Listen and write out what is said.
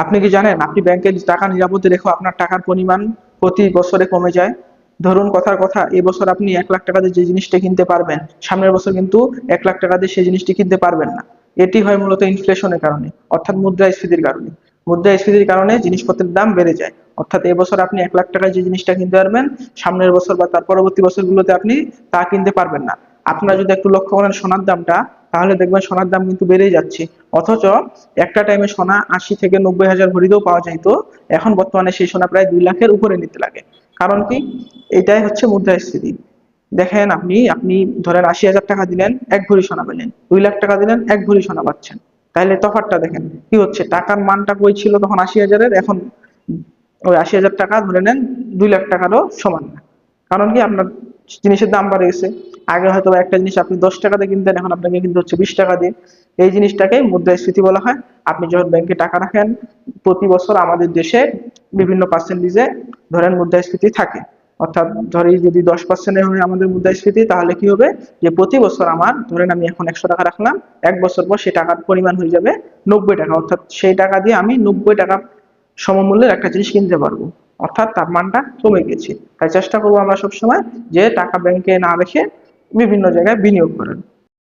আপনি কি জানেন আপনি ব্যাংকে টাকা নিরাপদে রেখে আপনার টাকার পরিমাণ প্রতি বছরে কমে যায়? ধরুন কথার কথা, এই বছর আপনি 1 লাখ টাকা দিয়ে যে জিনিসটা কিনতে পারবেন, সামনের বছর কিন্তু 1 লাখ টাকা দিয়ে সেই জিনিসটি কিনতে পারবেন না। এটি হয় মূলত ইনফ্লেশনের কারণে, অর্থাৎ মুদ্রাস্ফীতির কারণে। মুদ্রাস্ফীতির কারণে জিনিসপত্রের দাম বেড়ে যায়। অর্থাৎ এবছর আপনি 1 লাখ টাকায় যে জিনিসটা কিনতে পারবেন, সামনের বছর বা তার পরবর্তী বছরগুলোতে আপনি তা কিনতে পারবেন না। আপনারা যদি একটু লক্ষ্য করেন সোনার দামটা, তাহলে দেখবেন সোনার দাম কিন্তু বেড়েই যাচ্ছে। অথচ একটা টাইমে সোনা 80 থেকে 90 হাজার ভরিতেও পাওয়া যাইতো, এখন বর্তমানে সেই সোনা প্রায় 2 লাখের উপরে নিতে লাগে। কারণ কি? এটাই হচ্ছে মুদ্রাস্ফীতি। দেখেন, আপনি আপনি ধরেন 80 হাজার টাকা দিলেন, 1 ভরি সোনা পেলেন। 2 লাখ টাকা দিলেন, 1 ভরি সোনা পাচ্ছেন। তাহলে তফাৎটা দেখেন কি হচ্ছে। টাকার মানটা কই ছিল তখন 80 হাজারের, এখন ওই 80 হাজার টাকা ধরে নেন 2 লাখ টাকারও সমান না। কারণ কি? আপনার জিনিসের দাম বেড়ে গেছে। আগে হয়তো একটা জিনিস আপনি 10 টাকাতে কিনতেন, এখন আপনাকে কিনতে হচ্ছে 20 টাকা দিয়ে। এই জিনিসটাকে মুদ্রাস্ফীতি বলা হয়। আপনি যখন ব্যাংকে টাকা রাখেন, প্রতি বছর আমাদের দেশে বিভিন্ন পার্সেন্টেজে ধরেন মুদ্রাস্ফীতি থাকে। অর্থাৎ ধরি যদি 10% হয় আমাদের মুদ্রাস্ফীতি, তাহলে কি হবে যে প্রতি বছর আমার ধরেন আমি এখন 100 টাকা রাখলাম, 1 বছর পর সেই টাকার পরিমাণ হয়ে যাবে 90 টাকা। অর্থাৎ সেই টাকা দিয়ে আমি 90 টাকা সমমূল্যের একটা জিনিস কিনতে পারবো। অর্থাৎ তার মানটা কমে গেছে। তাই চেষ্টা করবো আমরা সবসময় যে টাকা ব্যাংকে না রেখে বিভিন্ন জায়গায় বিনিয়োগ করেন।